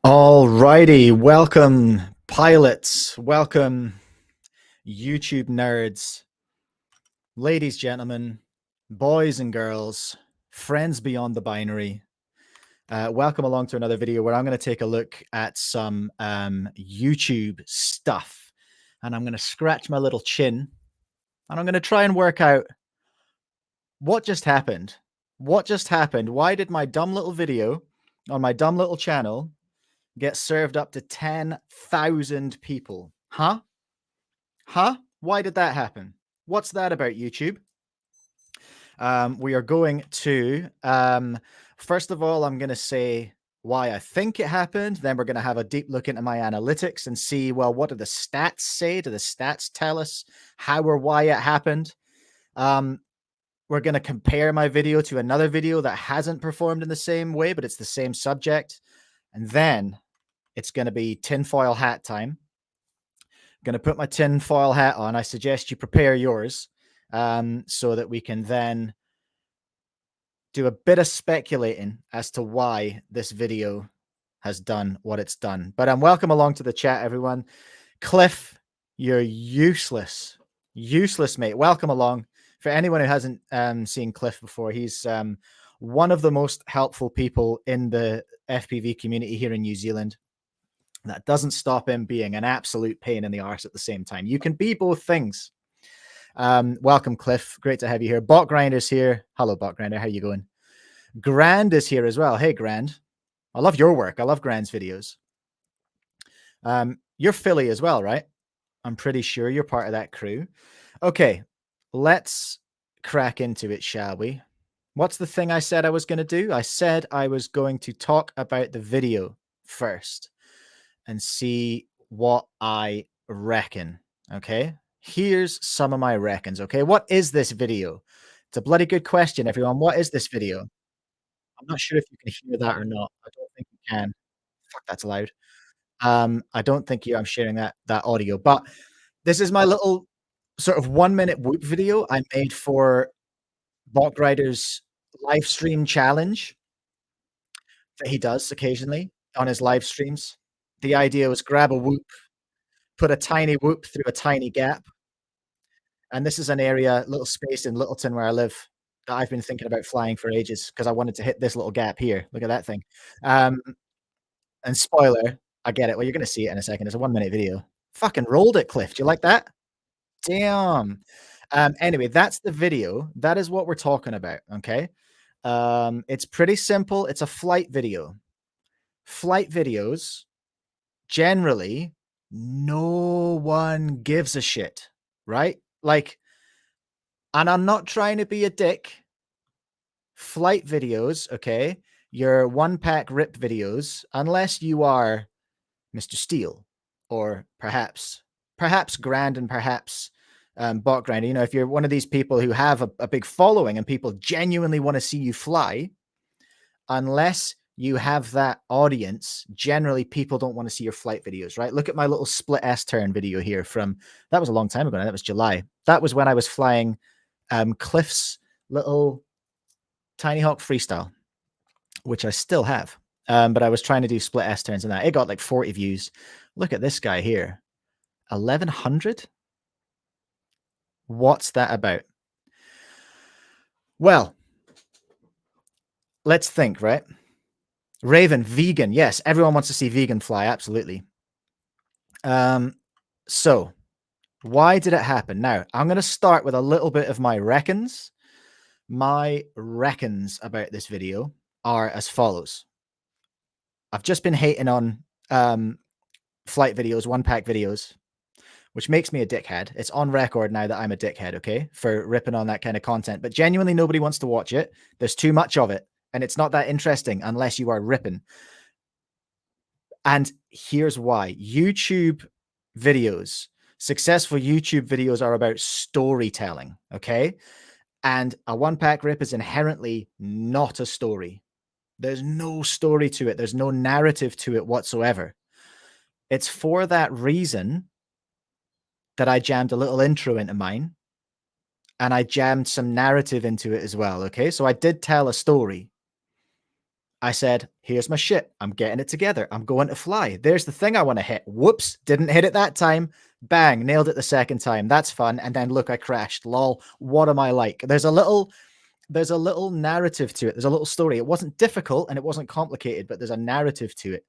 Alrighty, welcome pilots, welcome YouTube nerds, ladies, gentlemen, boys and girls, friends beyond the binary. Welcome along to another video where I'm going to take a look at some YouTube stuff, and I'm going to scratch my little chin, and I'm going to try and work out what just happened. What just happened? Why did my dumb little video on my dumb little channel get served up to 10,000 people? Huh? Why did that happen? What's that about, YouTube? We are going to, first of all, I'm going to say why I think it happened. Then we're going to have a deep look into my analytics and see, well, what do the stats say? Do the stats tell us how or why it happened? We're going to compare my video to another video that hasn't performed in the same way, but it's the same subject. And then it's going to be tinfoil hat time. I'm going to put my tinfoil hat on. I suggest you prepare yours so that we can then do a bit of speculating as to why this video has done what it's done. But welcome along to the chat, everyone. Cliff, you're useless. Useless, mate. Welcome along. For anyone who hasn't seen Cliff before, he's one of the most helpful people in the FPV community here in New Zealand. That doesn't stop him being an absolute pain in the arse at the same time. You can be both things. Welcome, Cliff. Great to have you here. Bot Grinder's here. Hello, Bot Grinder. How you going? Grand is here as well. Hey, Grand. I love your work. I love Grand's videos. You're Philly as well, right? I'm pretty sure you're part of that crew. Okay, let's crack into it, shall we? What's the thing I said I was going to do? I said I was going to talk about the video first and see what I reckon. Okay, here's some of my reckons. Okay, what is this video? It's a bloody good question, everyone. What is this video? I'm not sure if you can hear that or not. I don't think you can. Fuck, that's loud. I don't think I'm sharing that audio, but this is my little sort of 1-minute whoop video I made for Bot Rider's live stream challenge that he does occasionally on his live streams. The idea was grab a whoop, put a tiny whoop through a tiny gap. And this is an area, little space in Littleton where I live, that I've been thinking about flying for ages because I wanted to hit this little gap here. Look at that thing. And spoiler, I get it. Well, you're going to see it in a second. It's a 1-minute video. Fucking rolled it, Cliff. Do you like that? Damn. Anyway, that's the video. That is what we're talking about. Okay. It's pretty simple. It's a flight video. Flight videos, generally, no one gives a shit, right? Like, and I'm not trying to be a dick. Flight videos, okay, your one-pack rip videos, unless you are Mr. Steele or perhaps Grand and perhaps Bot Grinder, you know, if you're one of these people who have a big following and people genuinely want to see you fly, unless you have that audience, generally people don't want to see your flight videos, right? Look at my little split S-turn video here from, that was a long time ago now, that was July. That was when I was flying Cliff's little Tiny Hawk Freestyle, which I still have. But I was trying to do split S-turns and that. It got like 40 views. Look at this guy here. 1,100? What's that about? Well, let's think, right? Raven, vegan. Yes, everyone wants to see vegan fly. Absolutely. So why did it happen? Now, I'm going to start with a little bit of my reckons. My reckons about this video are as follows. I've just been hating on flight videos, one-pack videos, which makes me a dickhead. It's on record now that I'm a dickhead, okay, for ripping on that kind of content. But genuinely, nobody wants to watch it. There's too much of it, and it's not that interesting unless you are ripping. And here's why. YouTube videos, successful YouTube videos are about storytelling, okay? And a one-pack rip is inherently not a story. There's no story to it. There's no narrative to it whatsoever. It's for that reason that I jammed a little intro into mine and I jammed some narrative into it as well. Okay. So I did tell a story. I said, here's my shit. I'm getting it together. I'm going to fly. There's the thing I want to hit. Whoops, didn't hit it that time. Bang, nailed it the second time. That's fun. And then look, I crashed. Lol. What am I like? There's a little narrative to it. There's a little story. It wasn't difficult and it wasn't complicated, but there's a narrative to it.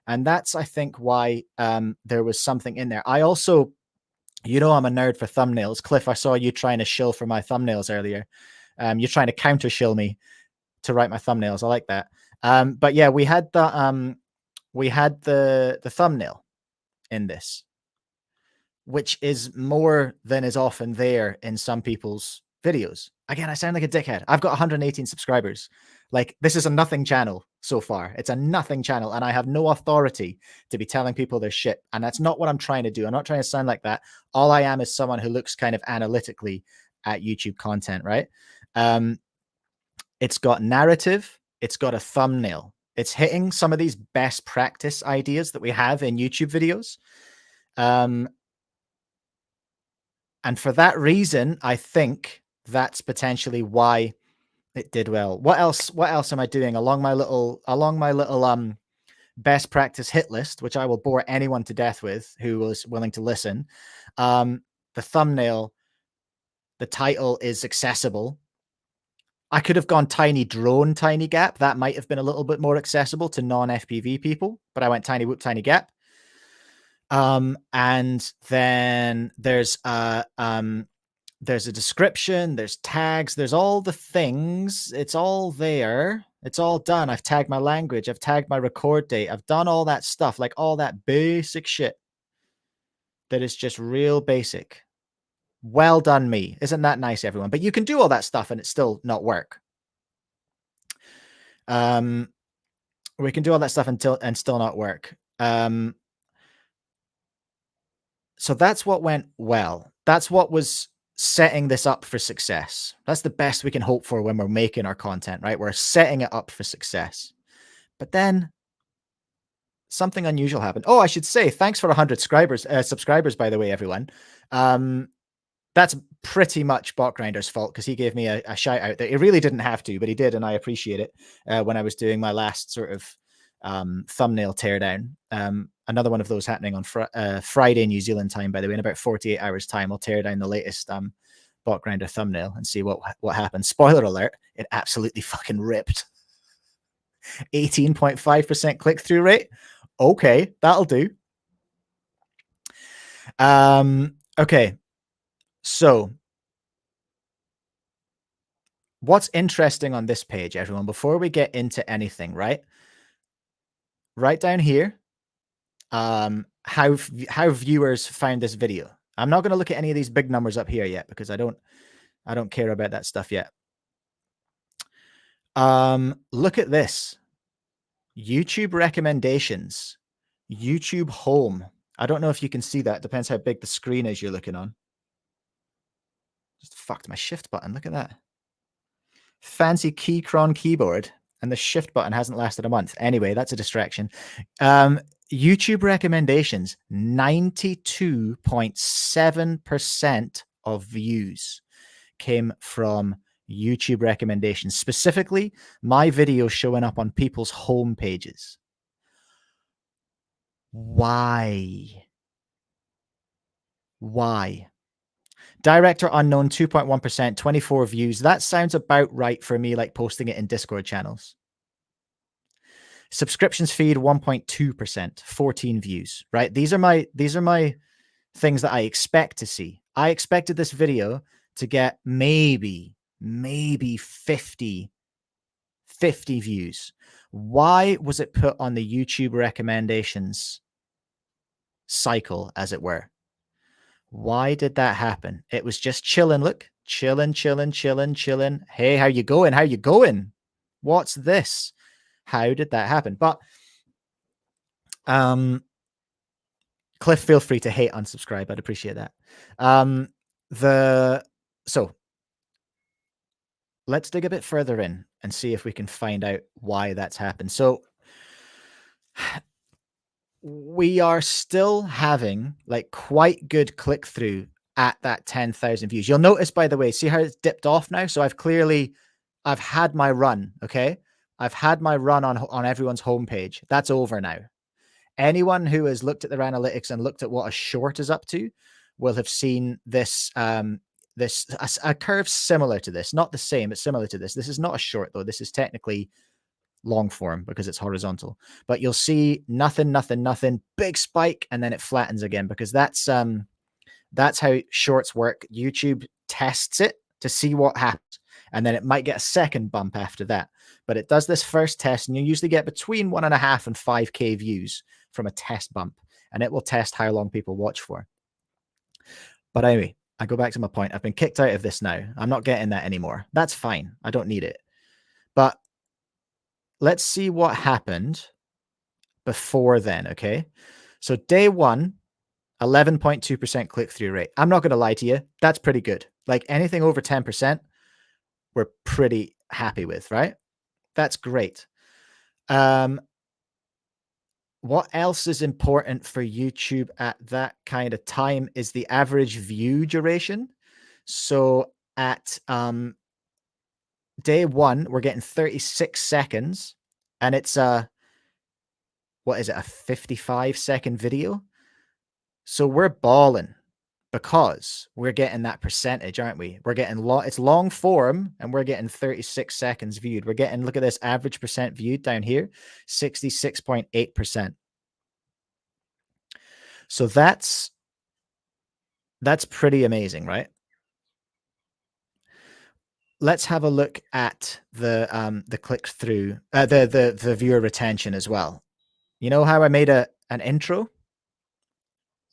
And that's, I think, why there was something in there. I also, you know, I'm a nerd for thumbnails. Cliff, I saw you trying to shill for my thumbnails earlier. You're trying to counter shill me to write my thumbnails. I like that. But yeah, we had the thumbnail in this, which is more than is often there in some people's videos. Again, I sound like a dickhead. I've got 118 subscribers. Like, this is a nothing channel so far. It's a nothing channel, and I have no authority to be telling people their shit. And that's not what I'm trying to do. I'm not trying to sound like that. All I am is someone who looks kind of analytically at YouTube content, right? It's got narrative. It's got a thumbnail. It's hitting some of these best practice ideas that we have in YouTube videos. And for that reason, I think that's potentially why it did well. What else am I doing along my little best practice hit list, which I will bore anyone to death with who was willing to listen. The thumbnail, the title is accessible. I could have gone tiny drone, tiny gap. That might have been a little bit more accessible to non-FPV people, but I went tiny whoop, tiny gap. And then there's a description, there's tags, there's all the things. It's all there. It's all done. I've tagged my language. I've tagged my record date. I've done all that stuff, like all that basic shit that is just real basic. Well done, me. Isn't that nice, everyone? But you can do all that stuff and it still not work. We can do all that stuff and still not work. So that's what went well. That's what was setting this up for success. That's the best we can hope for when we're making our content, right? We're setting it up for success. But then something unusual happened. Oh, I should say, thanks for 100 subscribers, by the way, everyone. That's pretty much BotGrinder's fault because he gave me a shout out that he really didn't have to, but he did, and I appreciate it. When I was doing my last sort of thumbnail teardown, another one of those happening on Friday New Zealand time, by the way, in about 48 hours time. I'll tear down the latest BotGrinder thumbnail and see what happens. Spoiler alert, it absolutely fucking ripped. 18.5% click-through rate. Okay, that'll do. Okay, so what's interesting on this page, everyone, before we get into anything, right down here, how viewers found this video. I'm not going to look at any of these big numbers up here yet because I don't care about that stuff yet. Look at this. YouTube recommendations, YouTube home. I don't know if you can see that. Depends how big the screen is you're looking on. Just fucked my shift button. Look at that. Fancy Keychron keyboard, and the shift button hasn't lasted a month. Anyway, that's a distraction. YouTube recommendations, 92.7% of views came from YouTube recommendations, specifically my video showing up on people's home pages. Why? Director unknown, 2.1%, 24 views. That sounds about right for me, like posting it in Discord channels. Subscriptions feed, 1.2%, 14 views, right? These are my things that I expect to see. I expected this video to get maybe 50 views. Why was it put on the YouTube recommendations cycle, as it were? Why did that happen? It was just chilling. Look, chilling. Hey, how you going? What's this? How did that happen? But Cliff, feel free to hate unsubscribe. I'd appreciate that. So let's dig a bit further in and see if we can find out why that's happened. So we are still having like quite good click through at that 10,000 views. You'll notice, by the way, see how it's dipped off now? So I've had my run. Okay. I've had my run on everyone's homepage. That's over now. Anyone who has looked at their analytics and looked at what a short is up to will have seen this a curve similar to this, not the same, but similar to this. This is not a short though. This is technically long form because it's horizontal. But you'll see nothing, nothing, nothing, big spike, and then it flattens again because that's how shorts work. YouTube tests it to see what happens, and then it might get a second bump after that. But it does this first test, and you usually get between 1.5 and 5K views from a test bump, and it will test how long people watch for. But anyway, I go back to my point. I've been kicked out of this now. I'm not getting that anymore. That's fine. I don't need it. But let's see what happened before then, okay? So day one, 11.2% click-through rate. I'm not going to lie to you. That's pretty good. Like anything over 10%, we're pretty happy with, right? That's great. What else is important for YouTube at that kind of time is the average view duration. So at day one, we're getting 36 seconds, and it's what is it, a 55-second video? So we're balling because we're getting that percentage, aren't we? We're getting it's long form, and we're getting 36 seconds viewed. We're getting, look at this average percent viewed down here, 66.8%. So that's pretty amazing, right? Let's have a look at the click through, the viewer retention as well. You know how I made an intro?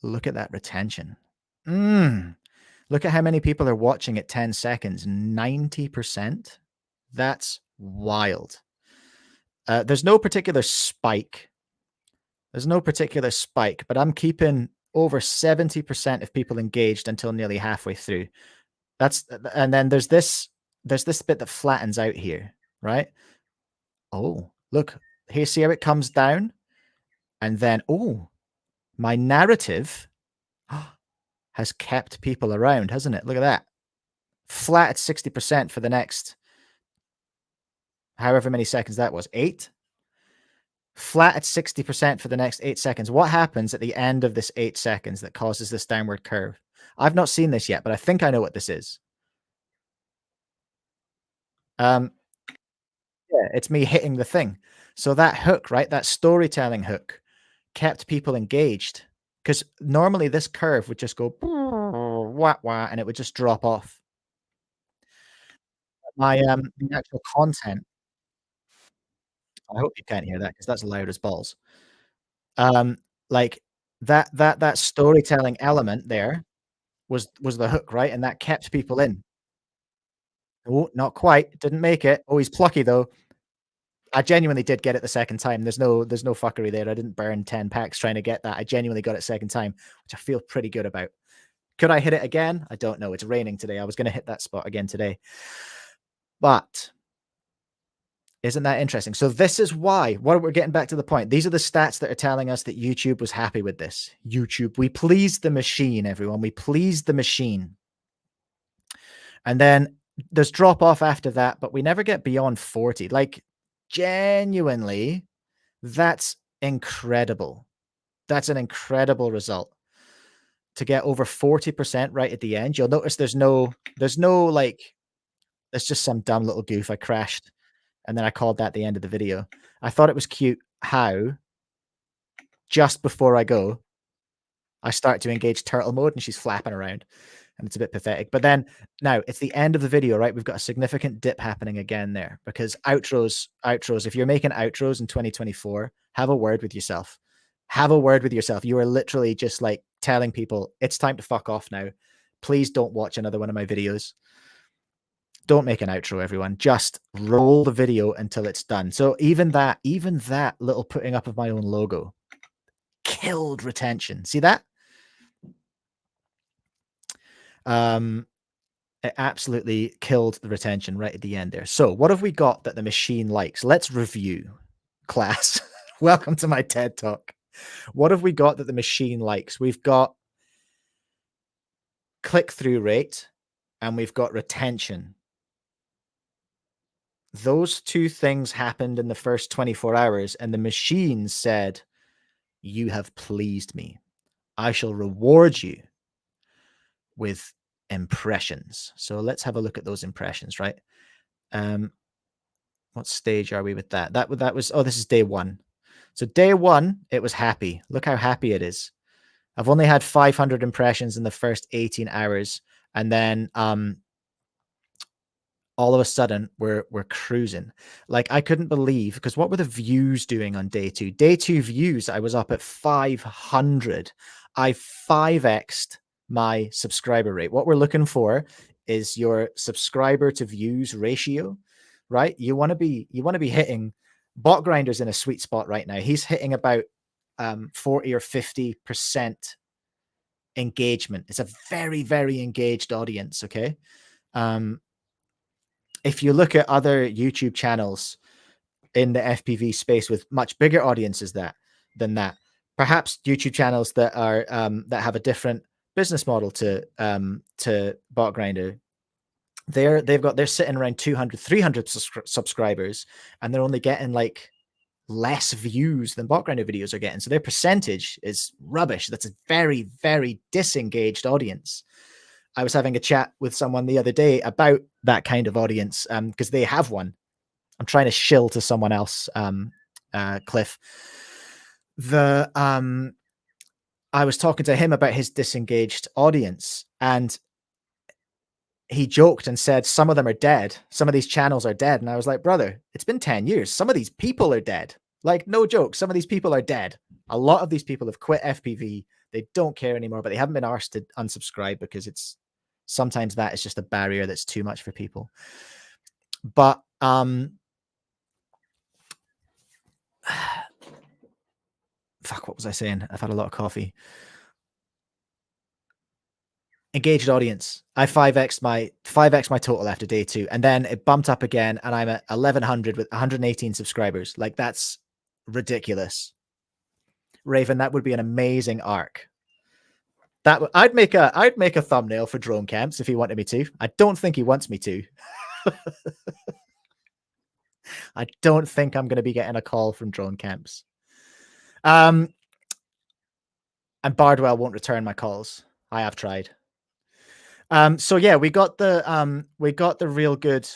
Look at that retention. Look at how many people are watching at 10 seconds. 90%. That's wild. There's no particular spike. But I'm keeping over 70% of people engaged until nearly halfway through. And then there's this bit that flattens out here, right? Oh, look, here, see how it comes down? And then, oh, my narrative has kept people around, hasn't it? Look at that. Flat at 60% for the next however many seconds that was, 8. Flat at 60% for the next 8 seconds. What happens at the end of this 8 seconds that causes this downward curve? I've not seen this yet, but I think I know what this is. Yeah, it's me hitting the thing. So that hook, right? That storytelling hook kept people engaged, because normally this curve would just go wah, wah, and it would just drop off. My the actual content. I hope you can't hear that because that's loud as balls. Like that storytelling element there was the hook, right? And that kept people in. Oh, not quite. Didn't make it. Oh, he's plucky though. I genuinely did get it the second time. There's no fuckery there. I didn't burn 10 packs trying to get that. I genuinely got it second time, which I feel pretty good about. Could I hit it again? I don't know. It's raining today. I was going to hit that spot again today. But isn't that interesting? So this is why, what we're getting back to the point. These are the stats that are telling us that YouTube was happy with this. YouTube, we pleased the machine, everyone. We pleased the machine. And then there's drop off after that, but we never get beyond 40. Like, genuinely, that's incredible. That's an incredible result to get over 40% right at the end. You'll notice there's no like, there's just some dumb little goof. I crashed, and then I called that the end of the video. I thought it was cute how just before I go, I start to engage turtle mode and she's flapping around, and it's a bit pathetic. But then now it's the end of the video, right? We've got a significant dip happening again there, because outros, if you're making outros in 2024, have a word with yourself. Have a word with yourself. You are literally just like telling people it's time to fuck off now. Please don't watch another one of my videos. Don't make an outro, everyone. Just roll the video until it's done. So even that little putting up of my own logo killed retention. See that? It absolutely killed the retention right at the end there. So what have we got that the machine likes? Let's review, class. Welcome to my TED Talk. What have we got that the machine likes? We've got click-through rate, and we've got retention. Those two things happened in the first 24 hours, and the machine said, "You have pleased me. I shall reward you with impressions." So let's have a look at those impressions, right? What stage are we with that? That was, oh, this is day one. So day one, it was happy. Look how happy it is. I've only had 500 impressions in the first 18 hours, and then all of a sudden we're cruising. Like, I couldn't believe, because what were the views doing on day two? Day two views, I was up at 500. I 5x'd my subscriber rate. What we're looking for is your subscriber to views ratio, right? You want to be hitting. Bot Grinder's in a sweet spot right now. He's hitting about 40 or 50% engagement. It's a very, very engaged audience. Okay. If you look at other YouTube channels in the FPV space with much bigger audiences than that, perhaps YouTube channels that are that have a different business model to Bot Grinder, they're sitting around 200, 300 subscribers, and they're only getting like less views than Bot Grinder videos are getting. So their percentage is rubbish. That's a very, very disengaged audience. I was having a chat with someone the other day about that kind of audience, because they have one. I'm trying to shill to someone else, Cliff. I was talking to him about his disengaged audience, and he joked and said some of them are dead. Some of these channels are dead. And I was like, brother, it's been 10 years. Some of these people are dead. Like, no joke. Some of these people are dead. A lot of these people have quit FPV. They don't care anymore, but they haven't been asked to unsubscribe because sometimes that is just a barrier that's too much for people. But fuck, what was I saying? I've had a lot of coffee. Engaged audience. I 5x my total after day two, and then it bumped up again, and I'm at 1100 with 118 subscribers. Like, that's ridiculous. Raven, that would be an amazing arc. I'd make a thumbnail for Drone Camps if he wanted me to. I don't think he wants me to. I don't think I'm going to be getting a call from Drone Camps. And Bardwell won't return my calls. I have tried. So yeah, we got the real good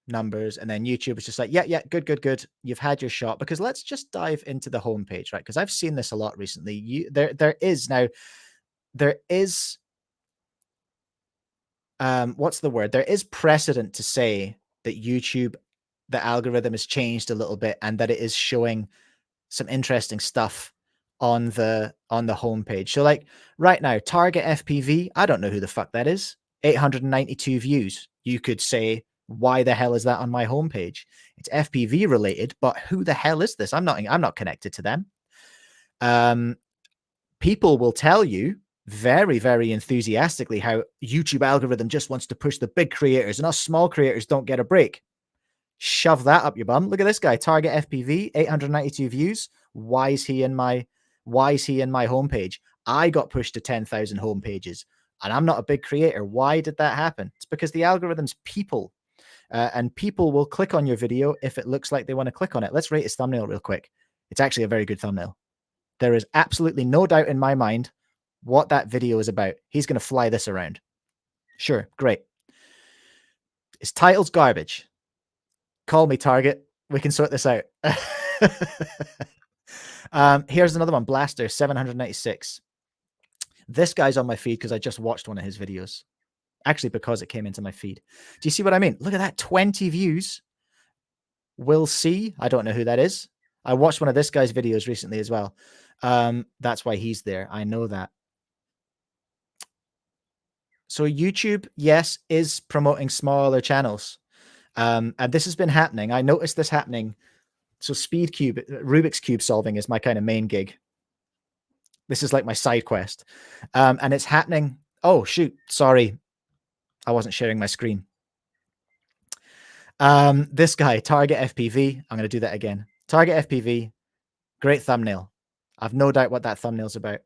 numbers, and then YouTube was just like, yeah, good. You've had your shot. Because let's just dive into the homepage, right? Because I've seen this a lot recently. There is what's the word? There is precedent to say that YouTube, the algorithm has changed a little bit, and that it is showing some interesting stuff on the homepage. So like right now, Target FPV, I don't know who the fuck that is. 892 views. You could say, why the hell is that on my homepage? It's FPV related, but who the hell is this? I'm not connected to them. People will tell you very, very enthusiastically how YouTube algorithm just wants to push the big creators, and us small creators don't get a break. Shove that up your bum. Look at this guy, Target FPV, 892 views. Why is he in my homepage? I got pushed to 10,000 homepages, and I'm not a big creator. Why did that happen? It's because the algorithm's people, and people will click on your video if it looks like they want to click on it. Let's rate his thumbnail real quick. It's actually a very good thumbnail. There is absolutely no doubt in my mind what that video is about. He's going to fly this around. Sure, great. His title's garbage. Call me, Target. We can sort this out. Here's another one, Blaster 796. This guy's on my feed because I just watched one of his videos. Actually, because it came into my feed. Do you see what I mean? Look at that, 20 views. Will C. I don't know who that is. I watched one of this guy's videos recently as well. That's why he's there. I know that. So YouTube, yes, is promoting smaller channels. And this has been happening. I noticed this happening. So Speed Cube, Rubik's Cube solving is my kind of main gig. This is like my side quest. And it's happening. Oh, shoot. Sorry. I wasn't sharing my screen. This guy, Target FPV. I'm going to do that again. Target FPV. Great thumbnail. I've no doubt what that thumbnail's about.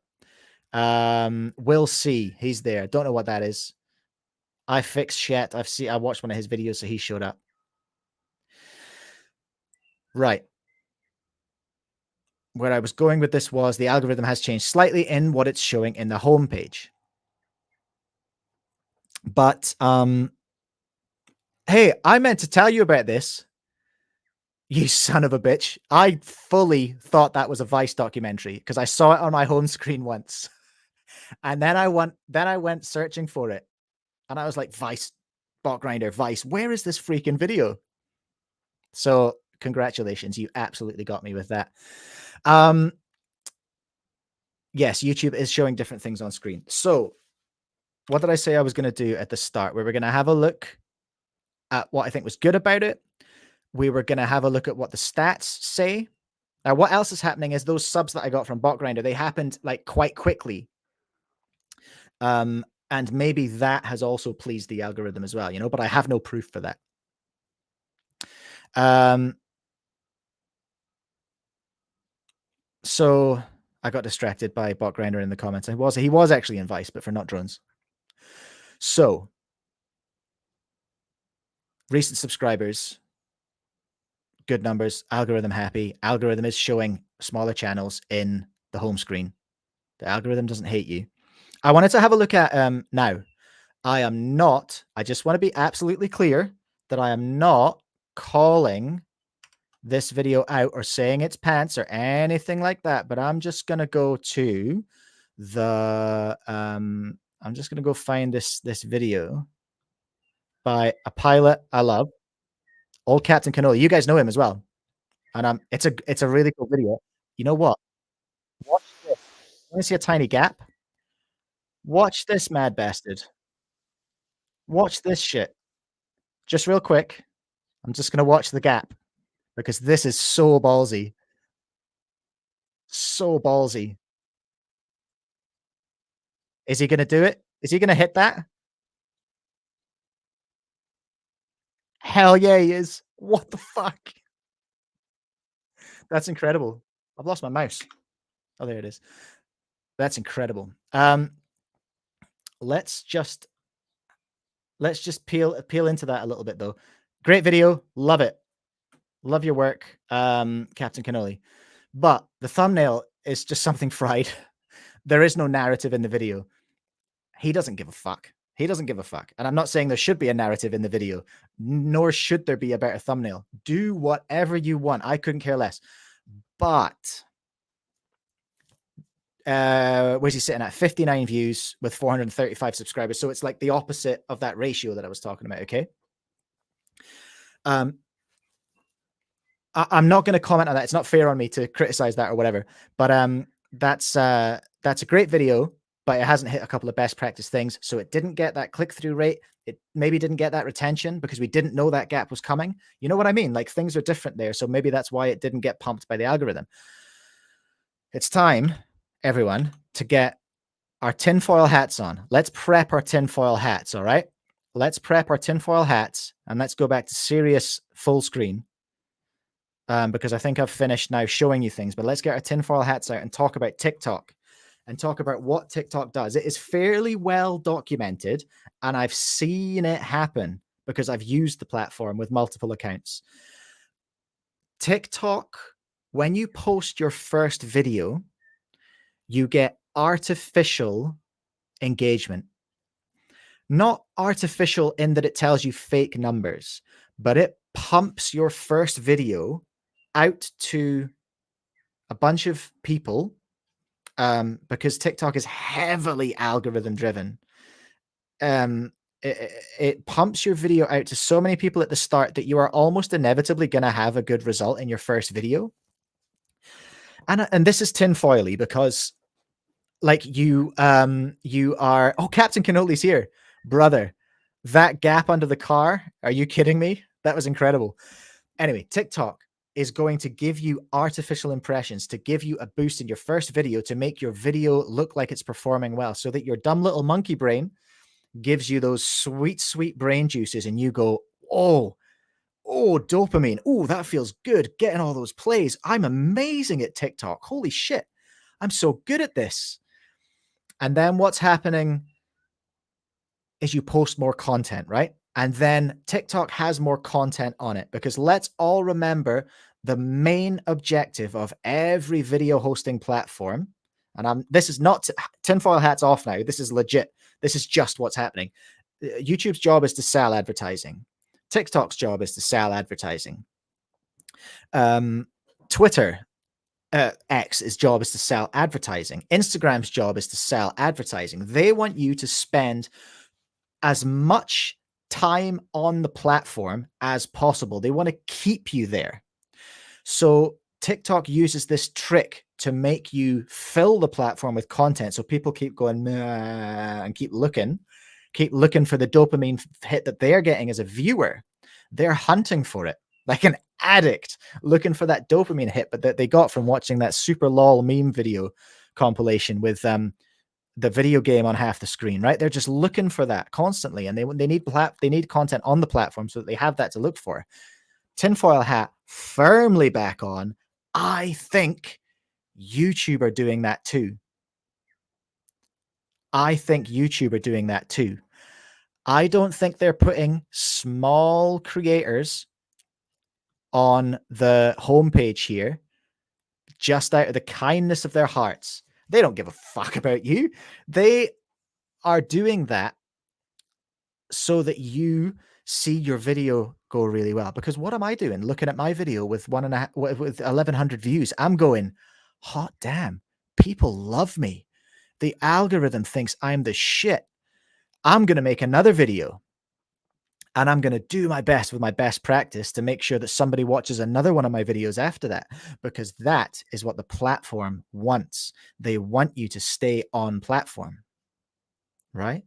Will C. He's there. Don't know what that is. I fixed shit. I watched one of his videos, so he showed up. Right. Where I was going with this was the algorithm has changed slightly in what it's showing in the homepage. But, hey, I meant to tell you about this, you son of a bitch. I fully thought that was a Vice documentary because I saw it on my home screen once. And then I went searching for it, and I was like, "Vice, Bot Grinder, Vice, where is this freaking video?" So, congratulations, you absolutely got me with that. Um, yes, YouTube is showing different things on screen. So, what did I say I was gonna do at the start? We were gonna have a look at what I think was good about it. We were gonna have a look at what the stats say. Now, what else is happening is those subs that I got from Bot Grinder, they happened, like, quite quickly. And maybe that has also pleased the algorithm as well, but I have no proof for that. Um, so I got distracted by Bot Grinder in the comments. He was actually in Vice, but for not drones. So recent subscribers, good numbers, algorithm happy. Algorithm is showing smaller channels in the home screen. The algorithm doesn't hate you. I wanted to have a look at now. I just want to be absolutely clear that I am not calling this video out or saying it's pants or anything like that, but I'm just going to go to the I'm just going to go find this video by a pilot I love, Old Captain Cannoli. You guys know him as well. And it's a really cool video. You know what? Watch this. You want to see a tiny gap? Watch this mad bastard. Watch this shit. Just real quick. I'm just going to watch the gap because this is so ballsy. So ballsy. Is he going to do it? Is he going to hit that? Hell yeah, he is. What the fuck? That's incredible. I've lost my mouse. Oh, there it is. That's incredible. Let's just peel into that a little bit though. Great video, love it. Love your work, Captain Cannoli. But the thumbnail is just something fried. There is no narrative in the video. He doesn't give a fuck. He doesn't give a fuck. And I'm not saying there should be a narrative in the video, nor should there be a better thumbnail. Do whatever you want. I couldn't care less. But where's he sitting at? 59 views with 435 subscribers. So it's like the opposite of that ratio that I was talking about. Okay. I'm not going to comment on that. It's not fair on me to criticize that or whatever. But that's a great video, but it hasn't hit a couple of best practice things. So it didn't get that click-through rate. It maybe didn't get that retention because we didn't know that gap was coming. You know what I mean? Like things are different there. So maybe that's why it didn't get pumped by the algorithm. It's time, everyone, to get our tinfoil hats on. Let's prep our tinfoil hats, all right? Let's prep our tinfoil hats and let's go back to serious full screen. Because I think I've finished now showing you things, but let's get our tinfoil hats out and talk about TikTok and talk about what TikTok does. It is fairly well documented, and I've seen it happen because I've used the platform with multiple accounts. TikTok, when you post your first video, you get artificial engagement. Not artificial in that it tells you fake numbers, but it pumps your first video out to a bunch of people because TikTok is heavily algorithm driven. It pumps your video out to so many people at the start that you are almost inevitably going to have a good result in your first video. And this is tinfoily because like you are, oh, Captain Cannoli's here, brother. That gap under the car. Are you kidding me? That was incredible. Anyway, TikTok is going to give you artificial impressions to give you a boost in your first video to make your video look like it's performing well so that your dumb little monkey brain gives you those sweet, sweet brain juices and you go, oh, dopamine. Oh, that feels good. Getting all those plays. I'm amazing at TikTok. Holy shit. I'm so good at this. And then what's happening is you post more content, right? And then TikTok has more content on it because let's all remember the main objective of every video hosting platform, and this is not tinfoil hats off now. This is legit. This is just what's happening. YouTube's job is to sell advertising. TikTok's job is to sell advertising. Twitter, X's job is to sell advertising. Instagram's job is to sell advertising. They want you to spend as much time on the platform as possible. They want to keep you there. So TikTok uses this trick to make you fill the platform with content. So people keep going and keep looking for the dopamine hit that they're getting as a viewer. They're hunting for it like an addict, looking for that dopamine hit, but that they got from watching that super lol meme video compilation with the video game on half the screen, right? They're just looking for that constantly, and they need content on the platform so that they have that to look for. Tinfoil hat firmly back on. I think YouTube are doing that too. I don't think they're putting small creators on the homepage here just out of the kindness of their hearts. They don't give a fuck about you. They are doing that so that you see your video go really well. Because what am I doing? Looking at my video with 1,100 views, I'm going, hot damn, people love me. The algorithm thinks I'm the shit. I'm going to make another video, and I'm going to do my best with my best practice to make sure that somebody watches another one of my videos after that, because that is what the platform wants. They want you to stay on platform, right?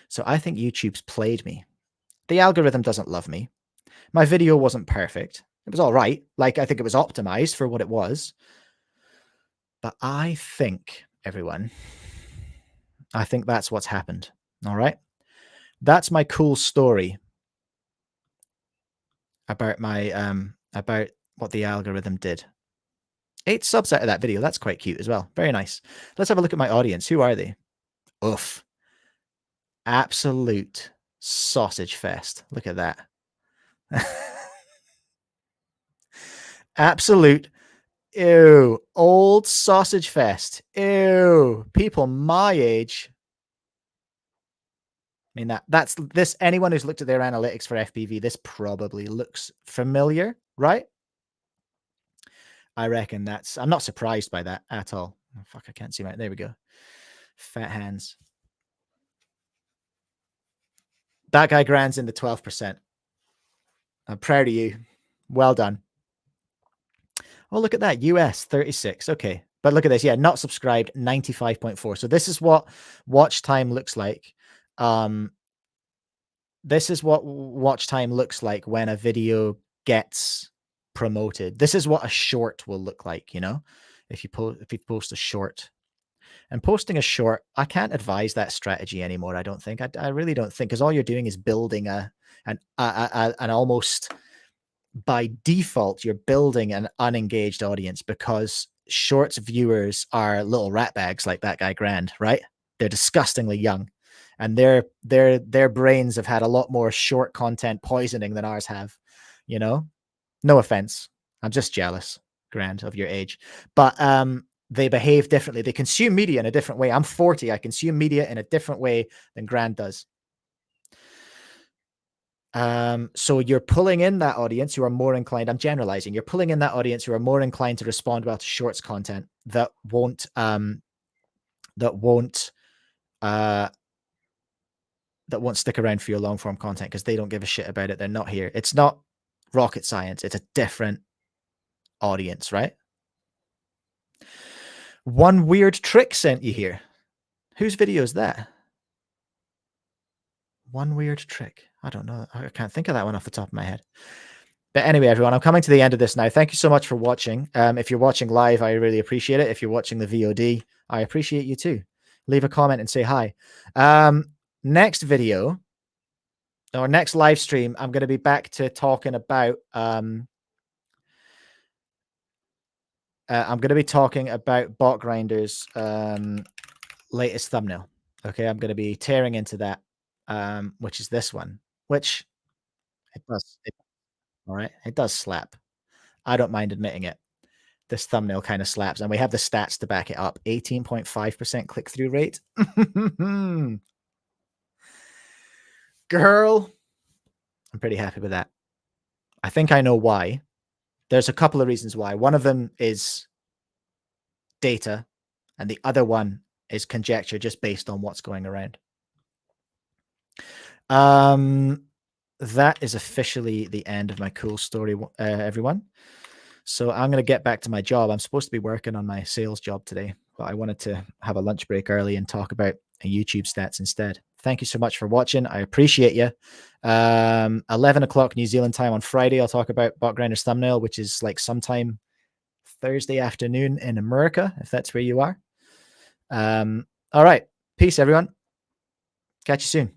So I think YouTube's played me. The algorithm doesn't love me. My video wasn't perfect. It was all right. Like, I think it was optimized for what it was. But I think, everyone, I think that's what's happened. All right. That's my cool story about my about what the algorithm did. 8 subs out of that video. That's quite cute as well. Very nice. Let's have a look at my audience. Who are they? Oof. Absolute sausage fest. Look at that. Absolute. Ew. Old sausage fest. Ew. People my age. I mean, that's this. Anyone who's looked at their analytics for FPV, this probably looks familiar, right? I reckon I'm not surprised by that at all. Oh, fuck, I can't see my, there we go. Fat hands. That guy Grand's in the 12%. I'm proud of you. Well done. Oh, look at that. US 36. Okay. But look at this. Yeah, not subscribed 95.4. So this is what watch time looks like. This is what watch time looks like when a video gets promoted. This is what a short will look like, you know, if you post a short. And posting a short, I can't advise that strategy anymore. I don't think. I really don't think, because all you're doing is building an almost by default, you're building an unengaged audience, because shorts viewers are little rat bags like that guy Grand, right? They're disgustingly young, and their brains have had a lot more short content poisoning than ours have. You know, no offense, I'm just jealous, Grand, of your age, but they behave differently. They consume media in a different way. I'm 40. I consume media in a different way than Grand does. So you're pulling in that audience who are more inclined, I'm generalizing, you're pulling in that audience who are more inclined to respond well to shorts content that won't stick around for your long form content, because they don't give a shit about it. They're not here. It's not rocket science. It's a different audience, right? One weird trick sent you here. Whose video is that? One weird trick. I don't know. I can't think of that one off the top of my head. But anyway, everyone, I'm coming to the end of this now. Thank you so much for watching. If you're watching live, I really appreciate it. If you're watching the VOD, I appreciate you too. Leave a comment and say hi. Next video, or next live stream, I'm going to be back to talking about I'm going to be talking about BotGrinder's latest thumbnail. Okay, I'm going to be tearing into that, which is this one, which it does. All right, it does slap. I don't mind admitting it. This thumbnail kind of slaps, and we have the stats to back it up. 18.5% click-through rate. Girl, I'm pretty happy with that. I think I know why. There's a couple of reasons why. One of them is data, and the other one is conjecture just based on what's going around. That is officially the end of my cool story, everyone. So I'm going to get back to my job. I'm supposed to be working on my sales job today, but I wanted to have a lunch break early and talk about YouTube stats instead. Thank you so much for watching. I appreciate you. 11 o'clock New Zealand time on Friday, I'll talk about BotGrinder's thumbnail, which is like sometime Thursday afternoon in America, if that's where you are. All right. Peace, everyone. Catch you soon.